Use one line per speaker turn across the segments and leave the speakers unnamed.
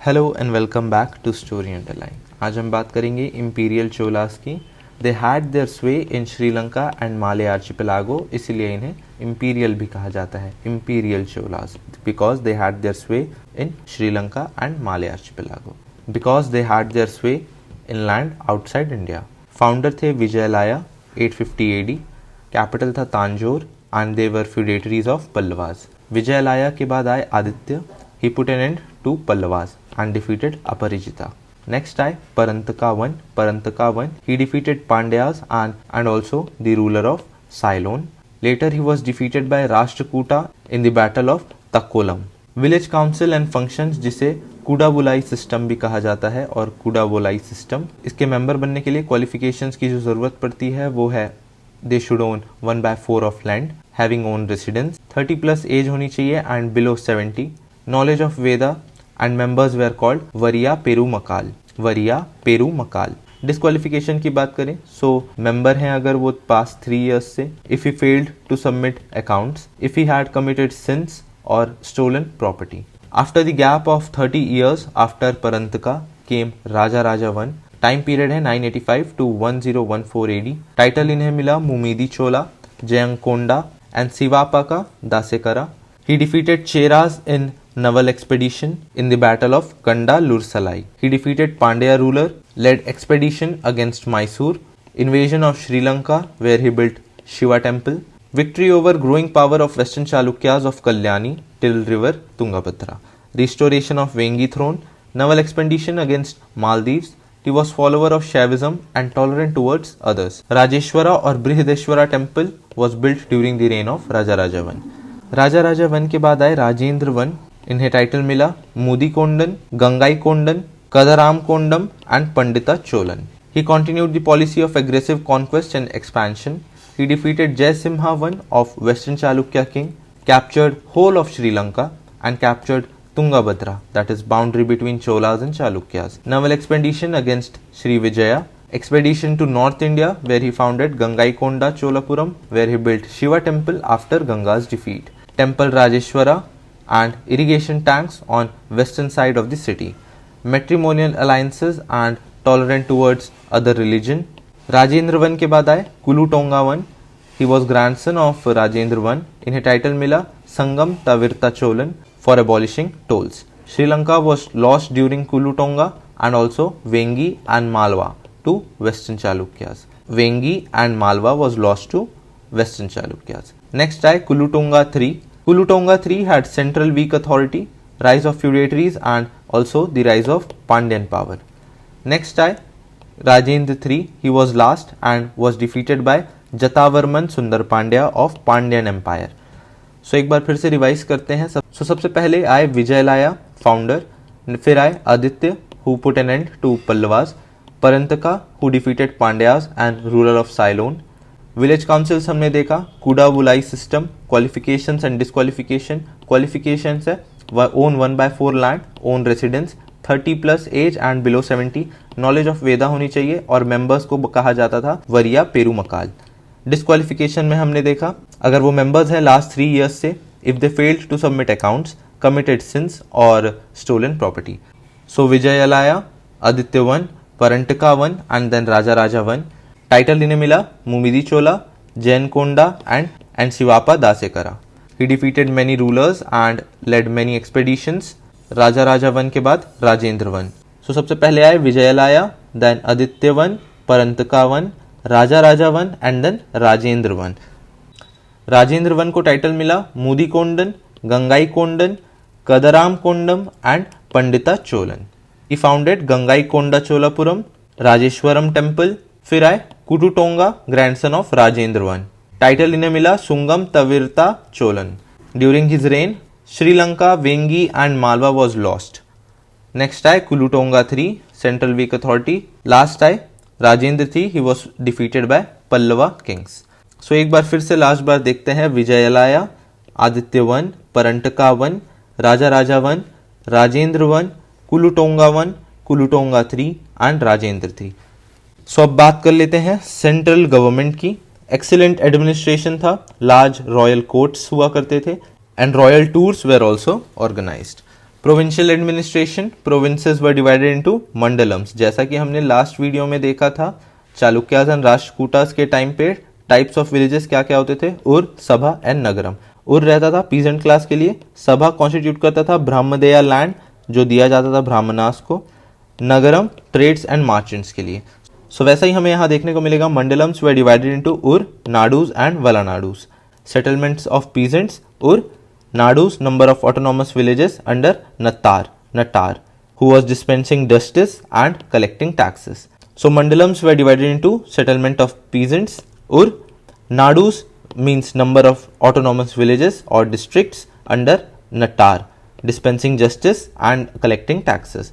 Hello and welcome back to story underline. आज हम बात करेंगे इम्पीरियल चोलास की। दे had their sway in Sri Lanka and Male archipelago, इसीलिए इन्हें इम्पीरियल भी कहा जाता है, imperial Cholas, because they had their sway in Sri Lanka and Male archipelago, because they had their sway in land outside India. Founder थे विजयलाया 850 AD, कैपिटल था Tanjore and they were feudatories of Pallavas. Vijayalaya के बाद आए Aditya, he put an end to Pallavas and defeated Aparijita. Next आए Parantaka I. He defeated Pandyas and also the ruler of Ceylon. Later he was defeated by Rashtrakuta in the battle of Takkolam. Village council and functions, जिसे कुडाबुलाई system भी कहा जाता है, और कुडाबुलाई system, इसके member बनने के लिए क्वालिफिकेशंस की जो जरूरत पड़ती है वो है they should own 1/4 of land, having own residence, 30+ as होनी चाहिए and below 70, knowledge of Veda and members were called Variya Peru Makal. Disqualification की बात करें, सो मेंबर हैं अगर वो पास 3 years से, if he failed to submit accounts, if he had committed sins और stolen property. After the gap of 30 years after Parantaka came Raja Raja one. Time period है 985 to 1014 AD। टाइटल इन्हें मिला Mumidi Chola, Jayankonda and Sivapaka Dasekara. He defeated Cheras in naval expedition in the battle of Kanda Lursalai. He defeated Pandya ruler, led expedition against Mysore, invasion of Sri Lanka where he built Shiva temple, victory over growing power of Western Chalukyas of Kalyani till river Tungabhadra, restoration of Vengi throne, naval expedition against Maldives. He was follower of Shaivism and tolerant towards others. Rajeshwara or Brihadeshwara temple was built during the reign of Raja Raja I. Raja Raja one के बाद आए Rajendra one. इन्हें title मिला Mudi Kondan, Gangai Kondan, Kadaram Kondam and Pandita Cholan. He continued the policy of aggressive conquest and expansion. He defeated Jayasimha one of western Chalukya king, captured whole of Sri Lanka and captured Tungabhadra, that is boundary between Cholas and Chalukyas. Naval expedition against Sri Vijaya. Expedition to North India where he founded Gangaikonda Cholapuram, where he built Shiva temple after Ganga's defeat. Temple Rajeshwara and irrigation tanks on western side of the city. Matrimonial alliances and tolerant towards other religion. Rajendra Van के बाद आए Kullu tonga one. He was grandson of Rajendra Van. इन्हें title मिला संगम तविरता Cholan for abolishing tolls. Sri Lanka was lost during Kulu Tonga and also Vengi and Malwa to Western Chalukyas. Vengi and Malwa was lost to Western Chalukyas. Next I Kulu Tonga III. Kulu Tonga III had central weak authority, rise of feudatories and also the rise of Pandyan power. Next I Rajendra III. He was last and was defeated by Jatavarman Sundar Pandya of Pandyan Empire. सो एक बार फिर से revise करते हैं। सबसे पहले आए विजयलाया founder, फिर आए Aditya who put an end to Pallavas, Parantaka who defeated Pandyas and ruler of Ceylon. Village councils हमने देखा, Kudavolai system, qualifications and disqualification. Qualifications है own 1/4 land, own residence, 30+ age and below 70, knowledge of Veda होनी चाहिए और मेंबर्स को कहा जाता था वरिया पेरू मकाल। डिस्क्वालिफिकेशन में हमने देखा अगर वो मेंबर्स हैं लास्ट 3 years से, if they failed to submit accounts, committed sins और stolen property. So Vijayalaya, Aditya one, Parantaka one and then Raja Raja one. Title इन्हें मिला Mumidi Chola, Jayankonda and Shivapa Dasekara. He defeated many rulers and led many expeditions. Raja Raja one के बाद Rajendra one. So सबसे पहले आए Vijayalaya, then Aditya one, Parantaka one, Raja Raja one and then Rajendra one. Rajendra one को title मिला Mudi Kondan, Gangai Kondan, Kadaram Kondam and Pandita Cholan. He founded Gangai Konda Cholapuram, Rajeshwaram temple. फिर आए Kulottunga, grandson of Rajendra one. Title इन्हें मिला Sungam Tavirta Cholan. During his reign Sri Lanka, Vengi and Malwa was lost. Next आए Kulottunga III, central weak authority. Last आए Rajendra III, he was defeated by Pallava kings. So एक बार फिर से लास्ट बार देखते हैं Vijayalaya, Aditya one, Parantaka one, Raja Raja one, Rajendra one, कुलुटोंगा one, Kulottunga III and Rajendra III। So अब बात कर लेते हैं सेंट्रल गवर्नमेंट की। एक्सीलेंट एडमिनिस्ट्रेशन था, लार्ज रॉयल कोर्ट्स हुआ करते थे and royal tours were also organised. Provincial administration, provinces were divided into mandalams. जैसा कि हमने लास्ट वीडियो में देखा था, चालुक्यास एंड राष्ट्रकूटास के टाइम पे टाइप्स ऑफ विलेजेस क्या क्या होते थे, उर, सभा एंड नगरम। उर रहता था पीजेंट क्लास के लिए, सभा कॉन्स्टिट्यूट करता था ब्राह्मदेया लैंड जो दिया जाता था ब्राह्मणास को, नगरम ट्रेड्स एंड मार्चेंट्स के लिए। सो वैसा ही हमें यहाँ देखने को मिलेगा, मंडलम्स वर divided into ur, nadus and valanadus. Settlements of peasants ur, nadus number of autonomous villages under nattar who was dispensing justice and collecting taxes. So mandalams were divided into settlement of peasants. Ur, nadus means number of autonomous villages or districts under natar, dispensing justice and collecting taxes.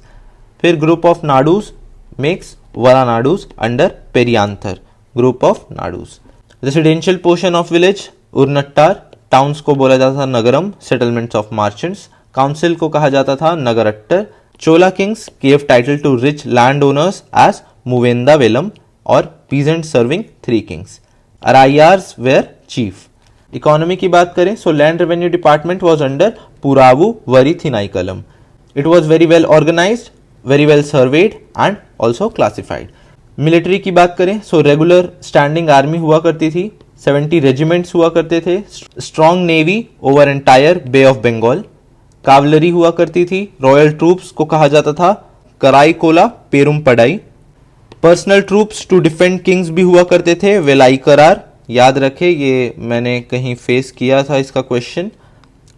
फिर group of nadus makes varanadus under perianthar, group of nadus. Residential portion of village urnattar, towns को बोला जाता था nagaram, settlements of merchants, council को कहा जाता था nagarattar. Chola kings gave title to rich landowners as muvenda velam और peasants serving 3 kings. Araiyars were chief. Economy की बात करें, so land revenue department was under puravu vari thinaikalam. It was very well organised, very well surveyed and also classified. Military की बात करें, so regular standing army हुआ करती थी, 70 रेजिमेंट्स हुआ करते थे, strong navy over entire Bay of Bengal. Cavalry हुआ करती थी, रॉयल ट्रूप्स को कहा जाता था Karaikola Perum Padai. Personal troops to defend kings भी हुआ करते थे, वेलाई करार. याद रखे, ये मैंने कहीं फेस किया था इसका question.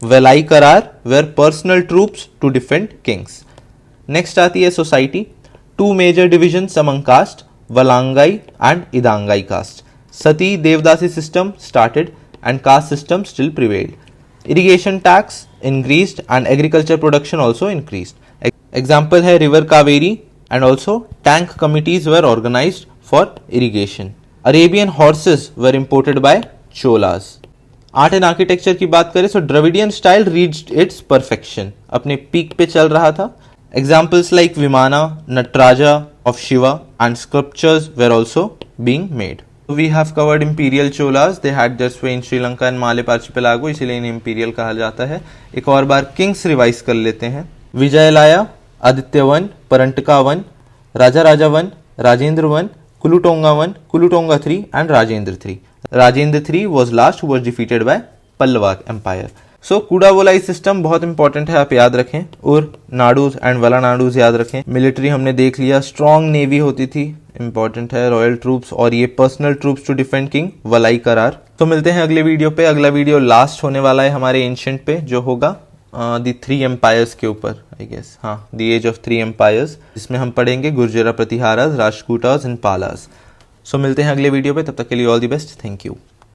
Velaikkarar were personal troops to defend kings. Next आती है society. 2 major divisions among caste, Valangai and Idangai caste. Sati devadasi system started and caste system still prevailed. Irrigation tax increased and agriculture production also increased. Example है river Kaveri and also tank committees were organized for irrigation. Arabian horses were imported by Cholas. Art and architecture की बात करें, so Dravidian style reached its perfection. अपने peak पे चल रहा था. Examples like Vimana, Nataraja of Shiva and sculptures were also being made. We have covered imperial Cholas. They had their sway in Sri Lanka and Malay Archipelago, इसीलिए इन्हें imperial कहा जाता है. एक और बार किंग्स रिवाइज कर लेते हैं. Vijayalaya, Aditya one, Parantaka one, Raja Raja one, Rajendra one, कुलुटोंगा one, Kulothunga 3 and Rajendra 3. Rajendra 3 was last who was defeated by Pallava empire. So Kudavolai system बहुत इंपॉर्टेंट है, आप याद रखें. और नाडूज एंड वलानाडूज याद रखें. मिलिट्री हमने देख लिया, स्ट्रॉन्ग नेवी होती थी, इंपॉर्टेंट है. रॉयल ट्रूप्स और ये personal troops to defend king Velaikkarar. तो मिलते हैं अगले वीडियो पे. अगला वीडियो लास्ट होने वाला है हमारे एंशिएंट पे, जो होगा दी 3 एम्पायर्स के ऊपर, आई गेस. हाँ, दी एज ऑफ 3 एम्पायर्स, जिसमें हम पढ़ेंगे गुर्जरा प्रतिहारास, राष्ट्रकूटास एंड पालास. सो मिलते हैं अगले वीडियो पे. तब तक के लिए all the best. Thank you.